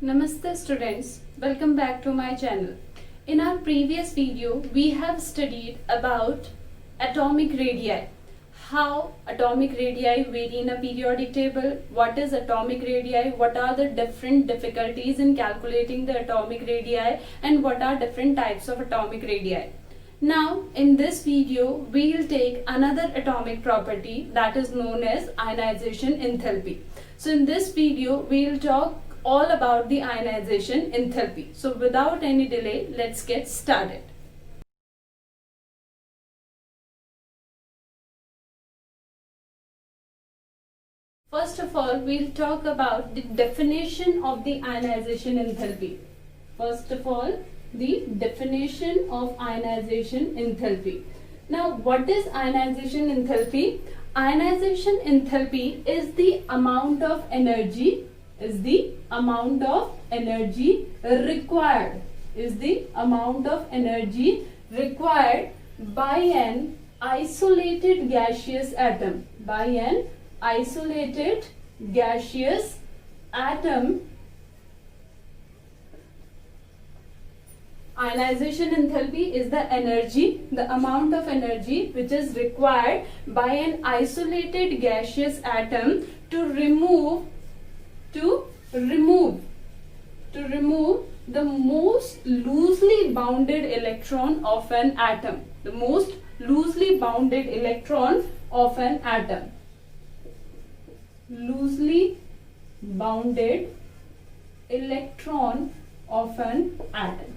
Namaste students, welcome back to my channel. In our previous video, we have studied about atomic radii. How atomic radii vary in a periodic table, what is atomic radii, what are the different difficulties in calculating the atomic radii, and what are different types of atomic radii. Now, in this video, we will take another atomic property that is known as ionization enthalpy. So in this video, we will talk all about the ionization enthalpy. So without any delay, let's get started. First of all, we'll talk about the definition of the ionization enthalpy. First of all, the definition of ionization enthalpy. Now, what is ionization enthalpy? Ionization enthalpy is the amount of energy required by an isolated gaseous atom, Ionization enthalpy is the amount of energy which is required by an isolated gaseous atom to remove the most loosely bounded electron of an atom. The most loosely bounded electron of an atom. Loosely bounded electron of an atom.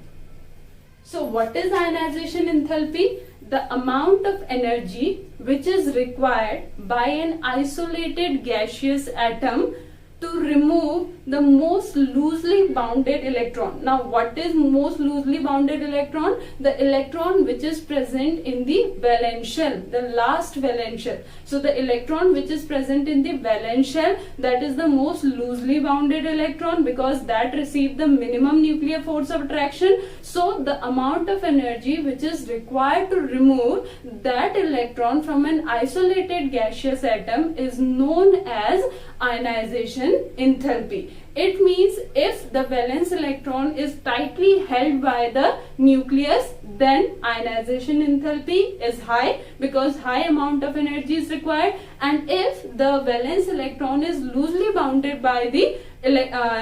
So what is ionization enthalpy? The amount of energy which is required by an isolated gaseous atom to remove the most loosely bounded electron. Now, what is most loosely bounded electron? The electron which is present in the valence shell, the last valence shell. So, the electron which is present in the valence shell, that is the most loosely bounded electron because that received the minimum nuclear force of attraction. So, the amount of energy which is required to remove that electron from an isolated gaseous atom is known as ionization enthalpy. It means if the valence electron is tightly held by the nucleus, then ionization enthalpy is high because high amount of energy is required, and if the valence electron is loosely bounded by the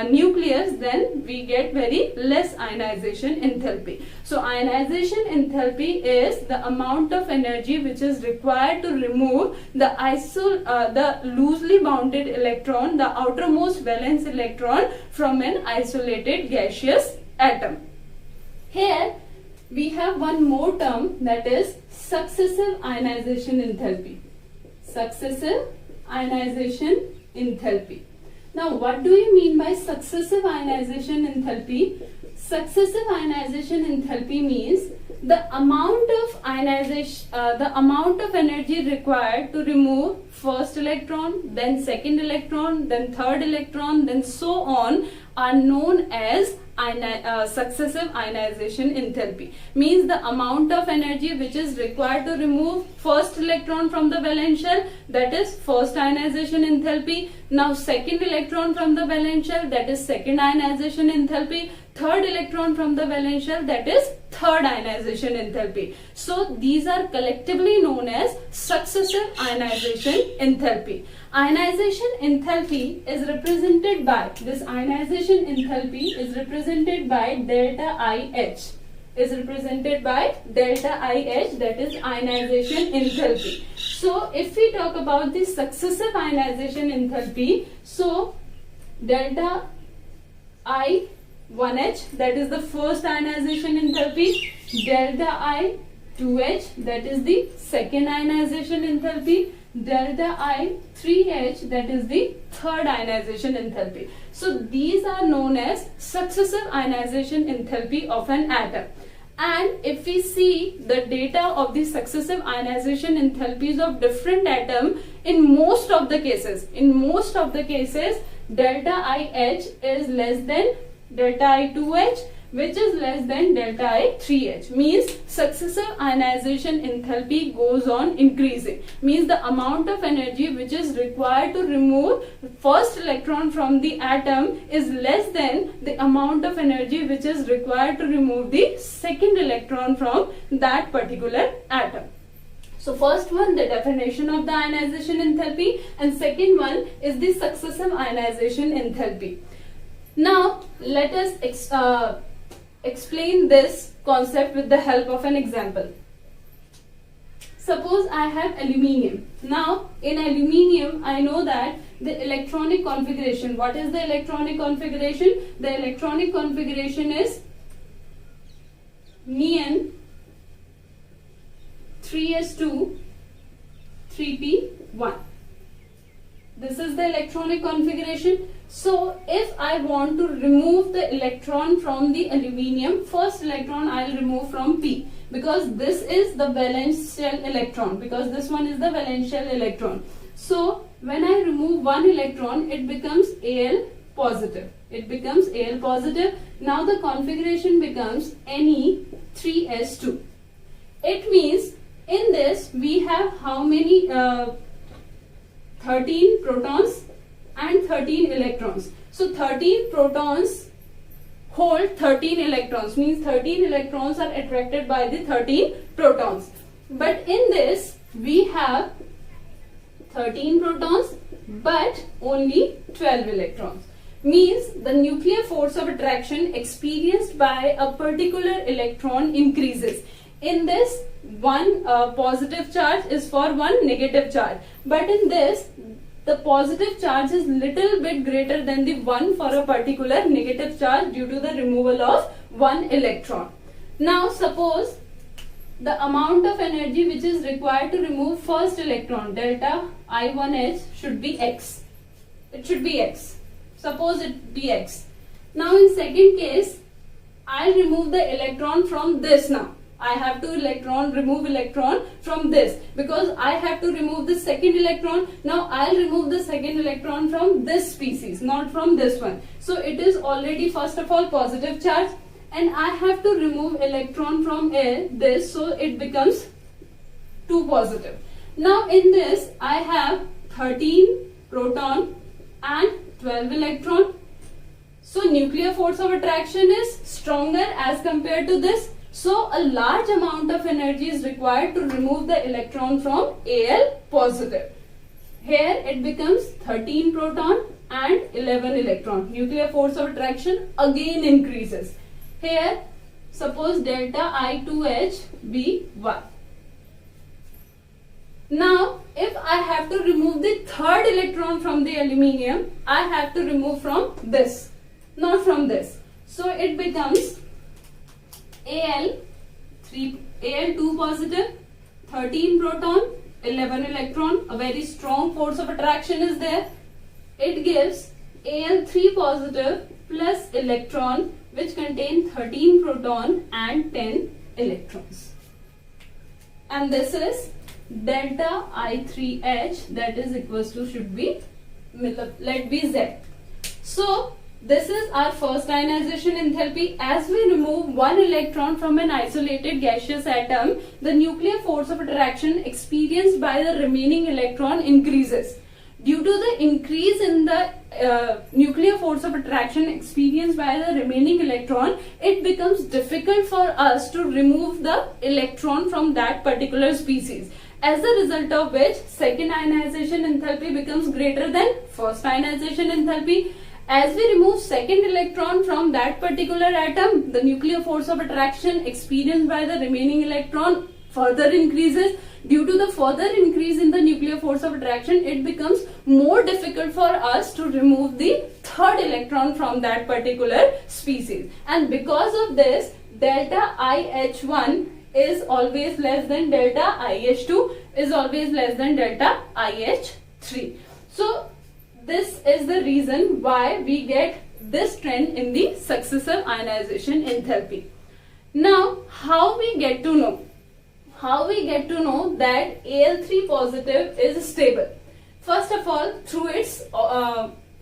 nucleus, then we get very less ionization enthalpy. So ionization enthalpy is the amount of energy which is required to remove the loosely bounded electron, the outermost valence electron from an isolated gaseous atom. Here we have one more term, that is successive ionization enthalpy. Successive ionization enthalpy. Now, what do you mean by successive ionization enthalpy? Successive ionization enthalpy means the amount of energy required to remove first electron, then second electron, then third electron, then so on are known as successive ionization enthalpy. Means the amount of energy which is required to remove first electron from the valence shell, that is first ionization enthalpy. Now second electron from the valence shell, that is second ionization enthalpy. Third electron from the valence shell, that is third ionization enthalpy. So these are collectively known as successive ionization enthalpy. Ionization enthalpy is represented by, this ionization enthalpy is represented by delta IH. That is ionization enthalpy. So if we talk about the successive ionization enthalpy, so delta I1H, that is the first ionization enthalpy, delta I2H, that is the second ionization enthalpy, delta I3H, that is the third ionization enthalpy. So these are known as successive ionization enthalpy of an atom. And if we see the data of the successive ionization enthalpies of different atoms, in most of the cases, delta IH is less than delta I2H, which is less than delta I3H. Means successive ionization enthalpy goes on increasing. Means the amount of energy which is required to remove first electron from the atom is less than the amount of energy which is required to remove the second electron from that particular atom. So first one, the definition of the ionization enthalpy, and second one is the successive ionization enthalpy. Now let us explain this concept with the help of an example. Suppose I have aluminium. Now in aluminium I know that the electronic configuration, what is the electronic configuration? The electronic configuration is Neon 3s2 3p1. This is the electronic configuration. So if I want to remove the electron from the aluminium, first electron I will remove from P, because this is the valence shell electron, because this one is the valence shell electron. So when I remove one electron, it becomes Al positive. It becomes Al positive. Now the configuration becomes Ne3s2. It means in this we have how many 13 protons and 13 electrons. So 13 protons hold 13 electrons, means 13 electrons are attracted by the 13 protons. But in this we have 13 protons but only 12 electrons. Means the nuclear force of attraction experienced by a particular electron increases. In this, one positive charge is for one negative charge, but in this the positive charge is little bit greater than the one for a particular negative charge due to the removal of one electron. Now suppose the amount of energy which is required to remove first electron, delta I1H, should be X. It should be X. Suppose it be X. Now in second case, I'll remove the electron from this. Now I have to remove electron from this, because I have to remove the second electron. Now I'll remove the second electron from this species, not from this one. So it is already first of all positive charge, and I have to remove electron from this, so it becomes 2 positive. Now in this I have 13 proton and 12 electron. So nuclear force of attraction is stronger as compared to this. So a large amount of energy is required to remove the electron from Al positive. Here it becomes 13 proton and 11 electron. Nuclear force of attraction again increases. Here suppose delta I2H be 1. Now if I have to remove the third electron from the aluminium, I have to remove from this, not from this. So it becomes Al2 positive, 13 proton, 11 electron. A very strong force of attraction is there. It gives Al3 positive plus electron, which contain 13 proton and 10 electrons. And this is delta I3H, that is equals to, should be, let be Z. So this is our first ionization enthalpy. As we remove one electron from an isolated gaseous atom, the nuclear force of attraction experienced by the remaining electron increases. Due to the increase in the nuclear force of attraction experienced by the remaining electron, it becomes difficult for us to remove the electron from that particular species. As a result of which, second ionization enthalpy becomes greater than first ionization enthalpy. As we remove second electron from that particular atom, the nuclear force of attraction experienced by the remaining electron further increases. Due to the further increase in the nuclear force of attraction, it becomes more difficult for us to remove the third electron from that particular species. And because of this, delta IH1 is always less than delta IH2, is always less than delta IH3. So this is the reason why we get this trend in the successive ionization enthalpy. Now, how we get to know? How we get to know that Al3 positive is stable? First of all, through its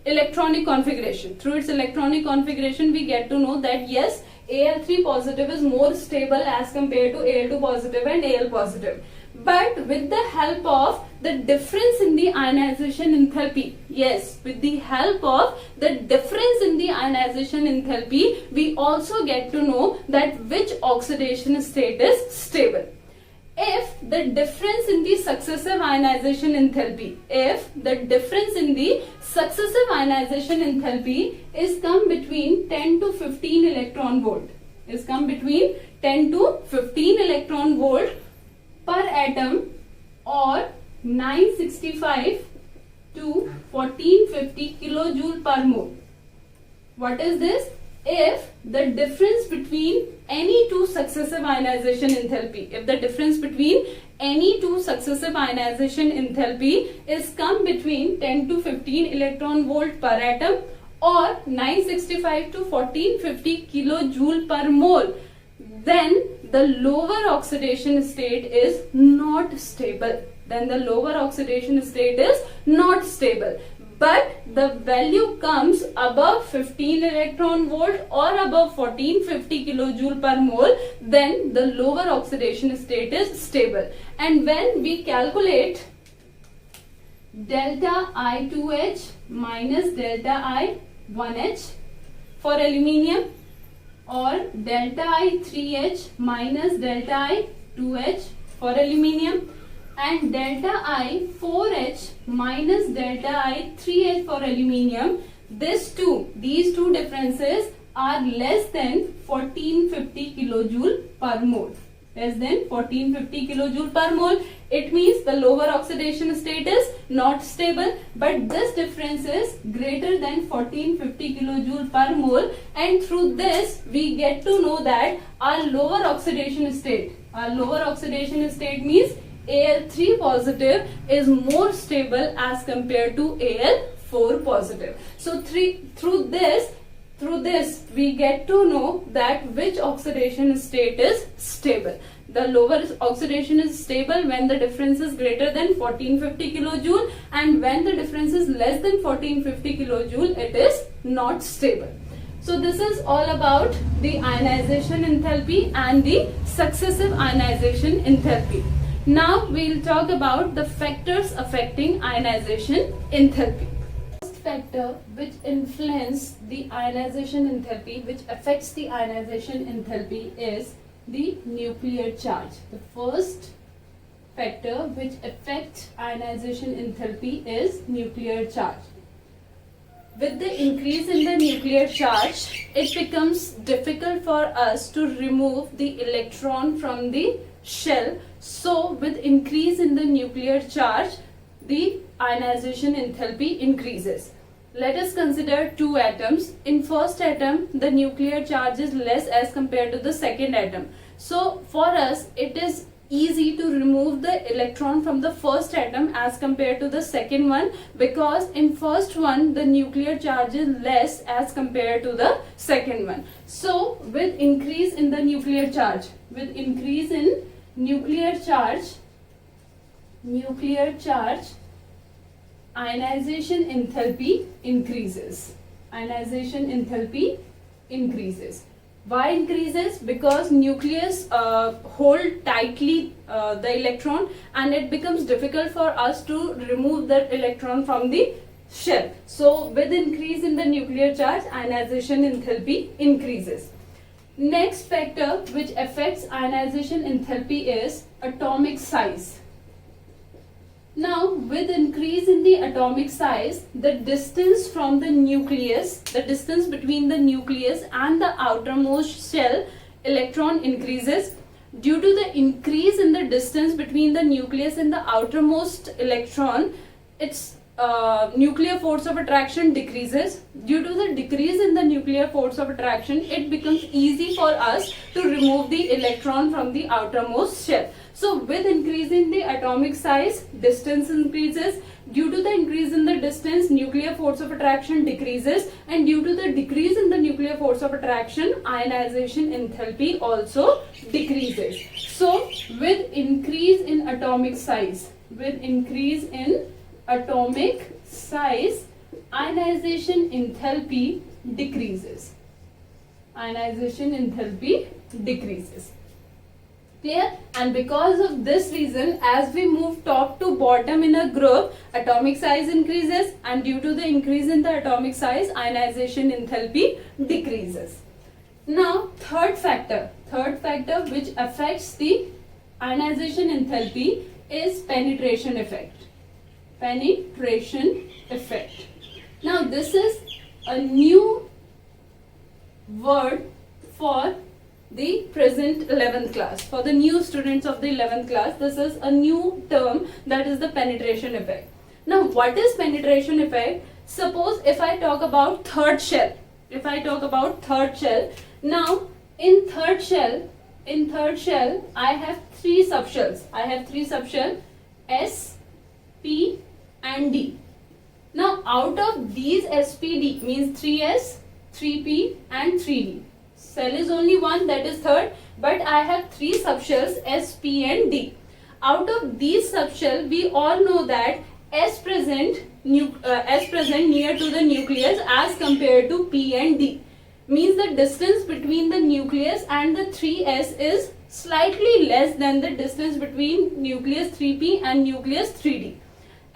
electronic configuration. Through its electronic configuration, we get to know that yes, Al3 positive is more stable as compared to Al2 positive and Al positive. But with the help of the difference in the ionization enthalpy, yes, with the help of the difference in the ionization enthalpy, we also get to know that which oxidation state is stable. If the difference in the successive ionization enthalpy, is come between 10 to 15 electron volt, per atom or 965 to 1450 kilojoule per mole. What is this? If the difference between any two successive ionization enthalpy, is come between 10 to 15 electron volt per atom or 965 to 1450 kilojoule per mole, then the lower oxidation state is not stable. But the value comes above 15 electron volt or above 1450 kilojoule per mole, then the lower oxidation state is stable. And when we calculate delta I2H minus delta I1H for aluminium, or delta I3H minus delta I2H for aluminium, and delta I4H minus delta I3H for aluminium, these two differences are less than 1450 kilojoule per mole. It means the lower oxidation state is not stable, but this difference is greater than 1450 kilojoule per mole, and through this we get to know that our lower oxidation state means Al3 positive is more stable as compared to Al4 positive. So through this we get to know that which oxidation state is stable. The lower oxidation is stable when the difference is greater than 1450 kilojoule, and when the difference is less than 1450 kilojoule, it is not stable. So this is all about the ionization enthalpy and the successive ionization enthalpy. Now we will talk about the factors affecting ionization enthalpy. The first factor which influences the ionization enthalpy, which affects the ionization enthalpy, is the nuclear charge. The first factor which affects ionization enthalpy is nuclear charge. With the increase in the nuclear charge, it becomes difficult for us to remove the electron from the shell. So with increase in the nuclear charge, the ionization enthalpy increases. Let us consider two atoms. In first atom, the nuclear charge is less as compared to the second atom. So for us, it is easy to remove the electron from the first atom as compared to the second one, because in first one the nuclear charge is less as compared to the second one. So with increase in the nuclear charge, ionization enthalpy increases. Why increases? Because nucleus hold tightly the electron, and it becomes difficult for us to remove the electron from the shell. So with increase in the nuclear charge, ionization enthalpy increases. Next factor which affects ionization enthalpy is atomic size. Now, with increase in the atomic size, the distance from the nucleus, the distance between the nucleus and the outermost shell electron increases. Due to the increase in the distance between the nucleus and the outermost electron, its nuclear force of attraction decreases. Due to the decrease in the nuclear force of attraction, it becomes easy for us to remove the electron from the outermost shell. So with increase in the atomic size, distance increases. Due to the increase in the distance, nuclear force of attraction decreases, and due to the decrease in the nuclear force of attraction, ionization enthalpy also decreases. So with increase in atomic size, ionization enthalpy decreases. ionization enthalpy decreases. Clear? And because of this reason, as we move top to bottom in a group, atomic size increases, and due to the increase in the atomic size, ionization enthalpy decreases. Now, third factor which affects the ionization enthalpy is penetration effect. Penetration effect. Now, this is a new word for the present 11th class. For the new students of the 11th class, this is a new term, that is the penetration effect. Now, what is penetration effect? Suppose if I talk about third shell. Now, in third shell, I have three subshells. S, P and D. Now, out of these SPD means 3S, 3P and 3D. Cell is only one, that is third, but I have three subshells S, P and D. Out of these subshells, we all know that S present near to the nucleus as compared to P and D. Means the distance between the nucleus and the 3S is slightly less than the distance between nucleus 3P and nucleus 3D.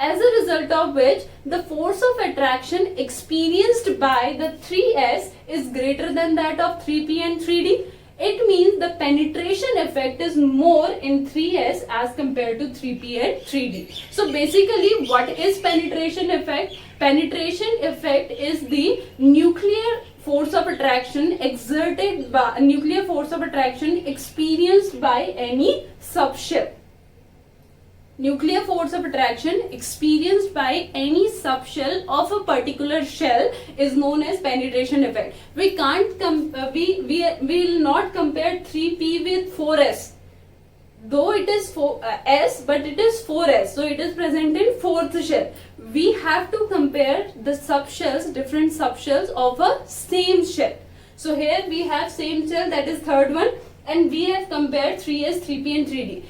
As a result of which, the force of attraction experienced by the 3S is greater than that of 3P and 3D. It means the penetration effect is more in 3S as compared to 3P and 3D. So basically, what is penetration effect? Penetration effect is the nuclear force of attraction exerted by experienced by any subshell. Nuclear force of attraction experienced by any subshell of a particular shell is known as penetration effect. We can't we will not compare 3P with 4S. Though it is S, but it is 4S, so it is present in fourth shell. We have to compare the subshells, different subshells of a same shell. So here we have same shell, that is third one, and we have compared 3S, 3P and 3D.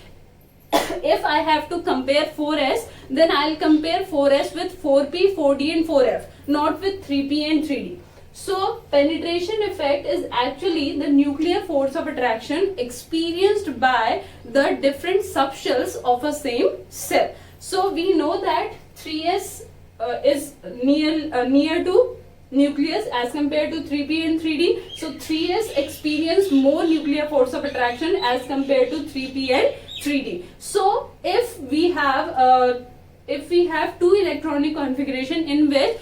If I have to compare 4S, then I'll compare 4S with 4P, 4D and 4F, not with 3P and 3D. So, penetration effect is actually the nuclear force of attraction experienced by the different subshells of a same cell. So, we know that 3S is near to nucleus as compared to 3P and 3D. So, 3S experience more nuclear force of attraction as compared to 3P and 3D. So, if we have two electronic configuration in which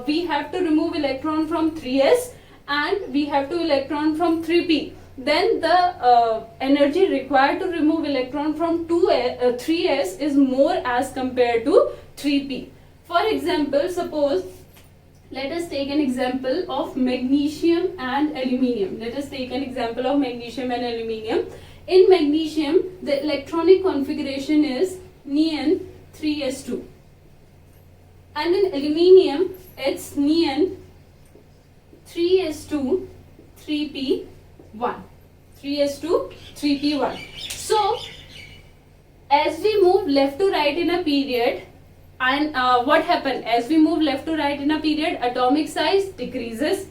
we have to remove electron from 3S and we have to electron from 3P, then the energy required to remove electron from 3S is more as compared to 3P. For example, suppose let us take an example of magnesium and aluminium. In magnesium, the electronic configuration is neon 3s2. And in aluminium, it's neon 3s2 3p1. 3s2 3p1. So, as we move left to right in a period, and what happened? As we move left to right in a period, atomic size decreases.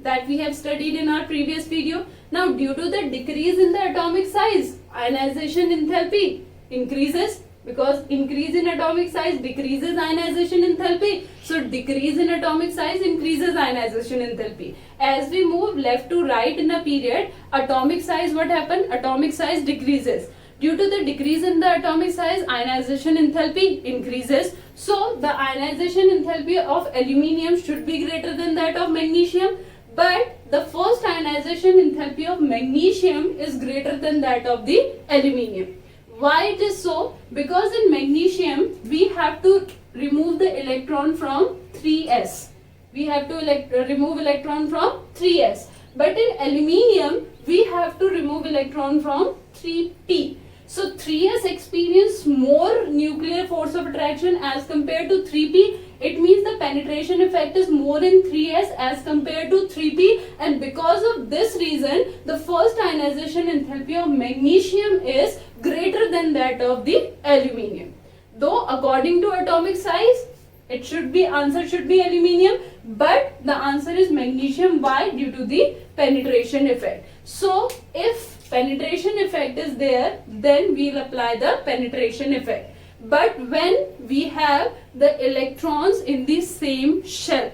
That we have studied in our previous video. Now, due to the decrease in the atomic size, ionization enthalpy increases, because increase in atomic size decreases ionization enthalpy. So, decrease in atomic size increases ionization enthalpy. As we move left to right in a period, atomic size, what happened? Atomic size decreases. Due to the decrease in the atomic size, ionization enthalpy increases. So, the ionization enthalpy of aluminium should be greater than that of magnesium. But the first ionization enthalpy of magnesium is greater than that of the aluminium. Why it is so? Because in magnesium, we have to remove the electron from 3s. We have to remove electron from 3s. But in aluminium, we have to remove electron from 3p. So 3s experience more nuclear force of attraction as compared to 3p. It means the penetration effect is more in 3s as compared to 3p, and because of this reason, the first ionization enthalpy of magnesium is greater than that of the aluminium. Though according to atomic size, answer should be aluminium, but the answer is magnesium. Why? Due to the penetration effect. So if penetration effect is there, then we'll apply the penetration effect. But when we have the electrons in the same shell,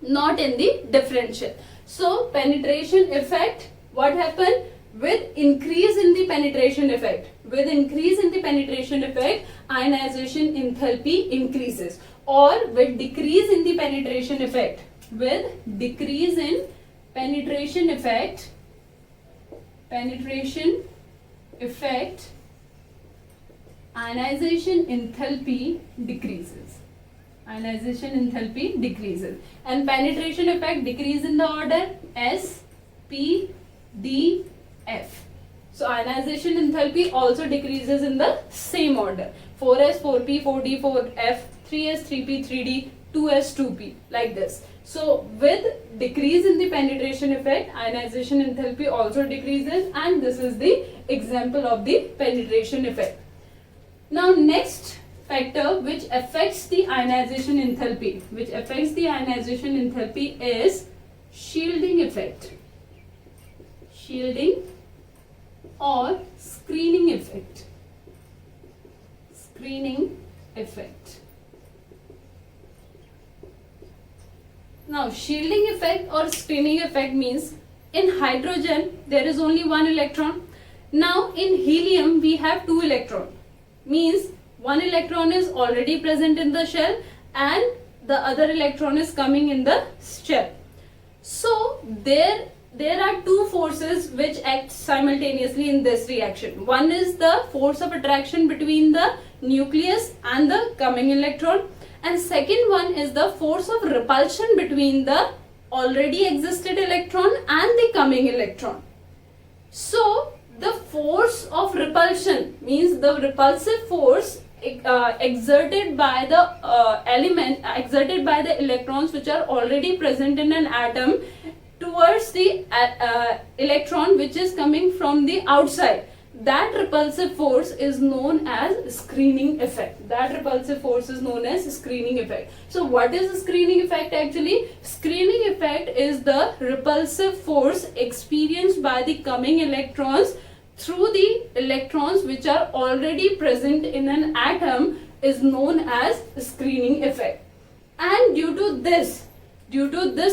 not in the different shell. So penetration effect, what happened? With increase in the penetration effect, ionization enthalpy increases. Or with decrease in the penetration effect, ionization enthalpy decreases. And penetration effect decrease in the order S, P, D, F. So ionization enthalpy also decreases in the same order. 4S, 4P, 4D, 4F, 3S, 3P, 3D, 2S, 2P, like this. So with decrease in the penetration effect, ionization enthalpy also decreases, and this is the example of the penetration effect. Now next factor which affects the ionization enthalpy, is shielding effect. Shielding or screening effect. Now shielding effect or screening effect means in hydrogen there is only one electron. Now in helium we have two electrons. Means one electron is already present in the shell and the other electron is coming in the shell. So there are two forces which act simultaneously in this reaction. One is the force of attraction between the nucleus and the coming electron, and second one is the force of repulsion between the already existed electron and the coming electron. So the force of repulsion means the repulsive force exerted by the electrons which are already present in an atom towards the electron which is coming from the outside. That repulsive force is known as screening effect. So what is the screening effect actually? Screening effect is the repulsive force experienced by the coming electrons through the electrons which are already present in an atom is known as screening effect. And due to this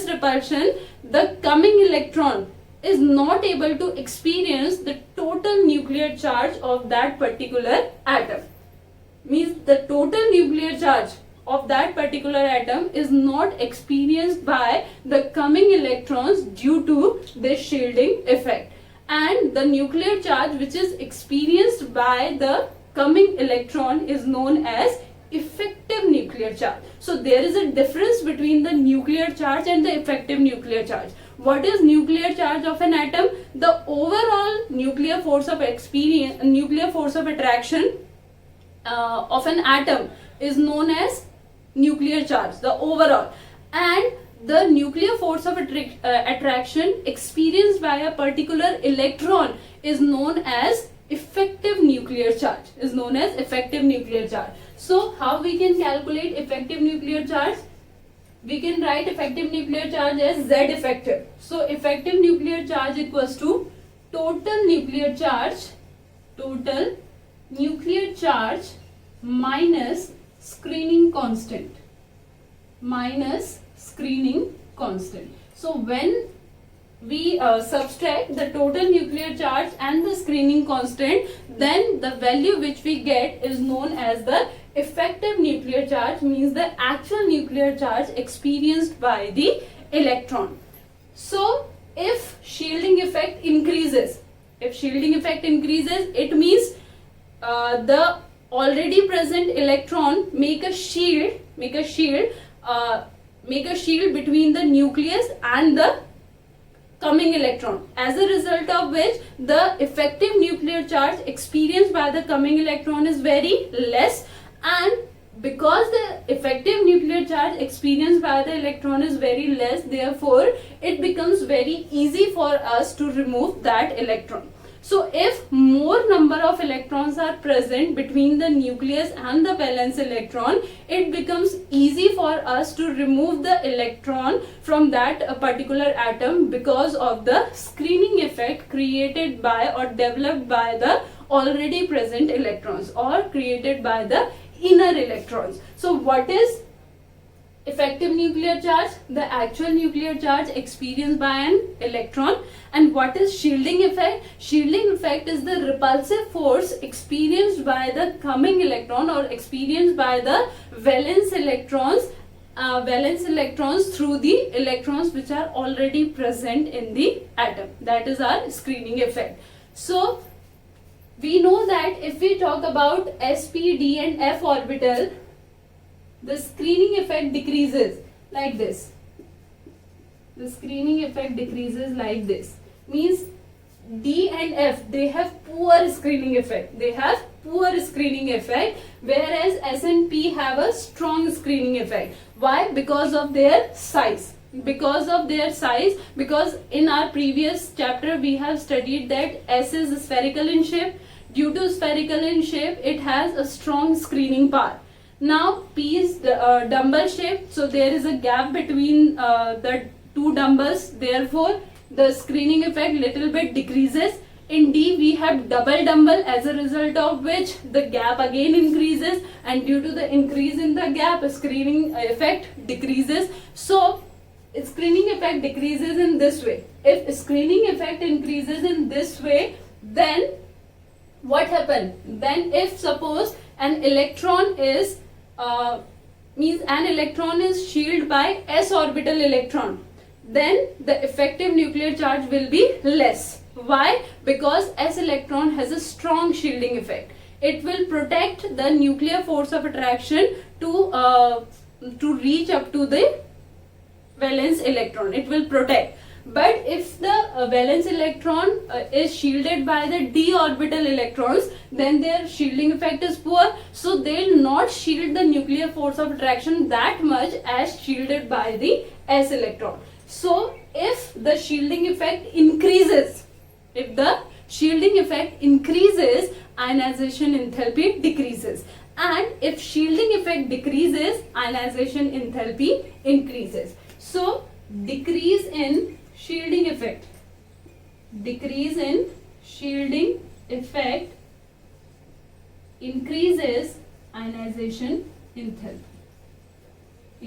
repulsion, the coming electron is not able to experience the total nuclear charge of that particular atom. Means the total nuclear charge of that particular atom is not experienced by the coming electrons due to this shielding effect. And the nuclear charge which is experienced by the coming electron is known as effective nuclear charge. So there is a difference between the nuclear charge and the effective nuclear charge. What is nuclear charge of an atom? The overall nuclear force of attraction of an atom is known as nuclear charge, the overall. And the nuclear force of attraction experienced by a particular electron is known as effective nuclear charge. So how we can calculate effective nuclear charge? We can write effective nuclear charge as Z effective. So effective nuclear charge equals to total nuclear charge minus screening constant. So when we subtract the total nuclear charge and the screening constant, then the value which we get is known as the effective nuclear charge, means the actual nuclear charge experienced by the electron. So if shielding effect increases, it means the already present electron make a shield between the nucleus and the coming electron, as a result of which the effective nuclear charge experienced by the coming electron is very less, and because the effective nuclear charge experienced by the electron is very less, therefore it becomes very easy for us to remove that electron. So if more number of electrons are present between the nucleus and the valence electron, it becomes easy for us to remove the electron from that particular atom because of the screening effect created by or developed by the already present electrons or created by the inner electrons. So what is effective nuclear charge? The actual nuclear charge experienced by an electron. And what is shielding effect? Shielding effect is the repulsive force experienced by the coming electron or experienced by the valence electrons through the electrons which are already present in the atom. That is our screening effect. So we know that if we talk about sp, d and f orbital, the screening effect decreases like this. The screening effect decreases like this. Means D and F, they have poor screening effect. They have poor screening effect, whereas S and P have a strong screening effect. Why? Because of their size. Because of their size, because in our previous chapter we have studied that S is spherical in shape. Due to spherical in shape, it has a strong screening power. Now P is dumbbell shape, so there is a gap between the two dumbbells, therefore the screening effect little bit decreases. In D we have double dumbbell, as a result of which the gap again increases, and due to the increase in the gap, screening effect decreases. So screening effect decreases in this way. If screening effect increases in this way, then what happens? Then if suppose an electron is shielded by s orbital electron, then the effective nuclear charge will be less. Why? Because s electron has a strong shielding effect. It will protect the nuclear force of attraction to reach up to the valence electron. It will protect. But if the valence electron is shielded by the d orbital electrons, then their shielding effect is poor. So they will not shield the nuclear force of attraction that much as shielded by the s electron. So if the shielding effect increases, ionization enthalpy decreases. And if shielding effect decreases, ionization enthalpy increases. So decrease in shielding effect increases ionization enthalpy.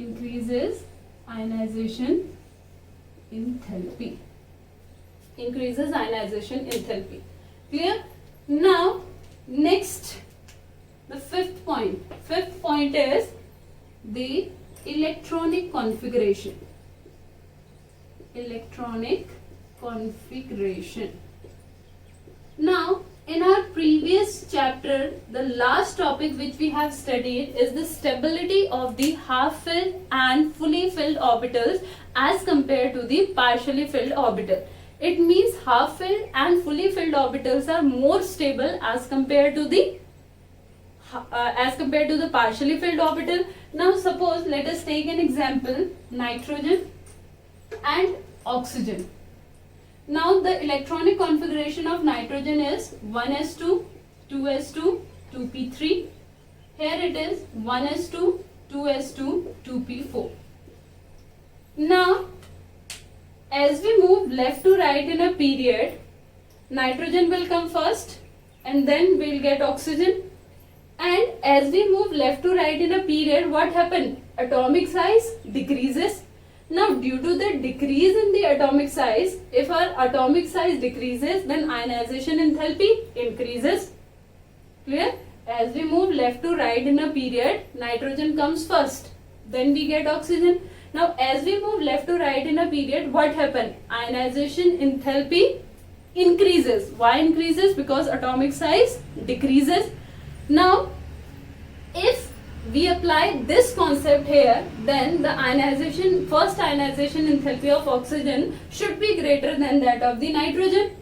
Increases ionization enthalpy. Clear? Now next, the fifth point. Fifth point is the electronic configuration. Now in our previous chapter, the last topic which we have studied is the stability of the half-filled and fully filled orbitals as compared to the partially filled orbital. It means half-filled and fully filled orbitals are more stable as compared to the partially filled orbital. Now suppose, let us take an example, nitrogen and oxygen. Now the electronic configuration of nitrogen is 1s2, 2s2, 2p3. Here it is 1s2, 2s2, 2p4. Now as we move left to right in a period, nitrogen will come first and then we'll get oxygen. And as we move left to right in a period, what happened? Atomic size decreases. Now due to the decrease in the atomic size, if our atomic size decreases, then ionization enthalpy increases. Clear? As we move left to right in a period, nitrogen comes first, then we get oxygen. Now as we move left to right in a period, what happened? Ionization enthalpy increases. Why increases? Because atomic size decreases. Now if we apply this concept here, then the first ionization enthalpy of oxygen should be greater than that of the nitrogen.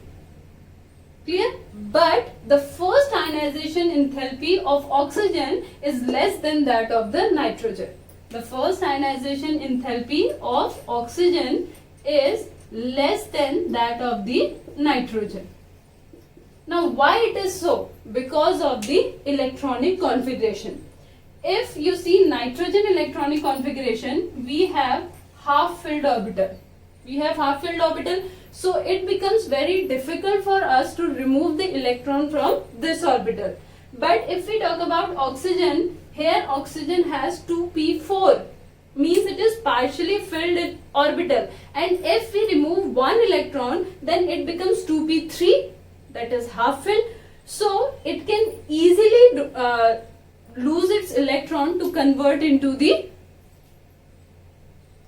Clear? But the first ionization enthalpy of oxygen is less than that of the nitrogen. The first ionization enthalpy of oxygen is less than that of the nitrogen. Now why it is so? Because of the electronic configuration. If you see nitrogen electronic configuration, we have half filled orbital. So it becomes very difficult for us to remove the electron from this orbital. But if we talk about oxygen, here oxygen has 2p4, means it is partially filled orbital, and if we remove one electron, then it becomes 2p3, that is half filled. So it can easily lose its electron to convert into the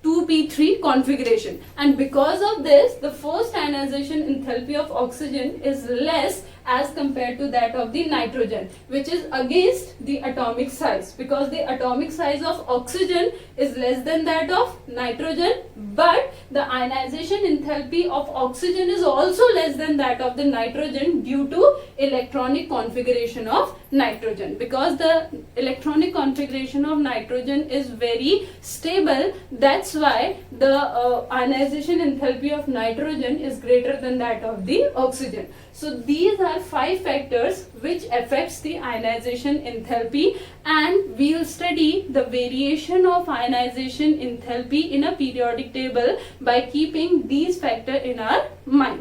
2p3 configuration, and because of this the first ionization enthalpy of oxygen is less as compared to that of the nitrogen, which is against the atomic size, because the atomic size of oxygen is less than that of nitrogen, but the ionization enthalpy of oxygen is also less than that of the nitrogen due to electronic configuration of nitrogen. Because the electronic configuration of nitrogen is very stable, that's why the ionization enthalpy of nitrogen is greater than that of the oxygen. So these are 5 factors which affects the ionization enthalpy, and we will study the variation of ionization enthalpy in a periodic table by keeping these factors in our mind.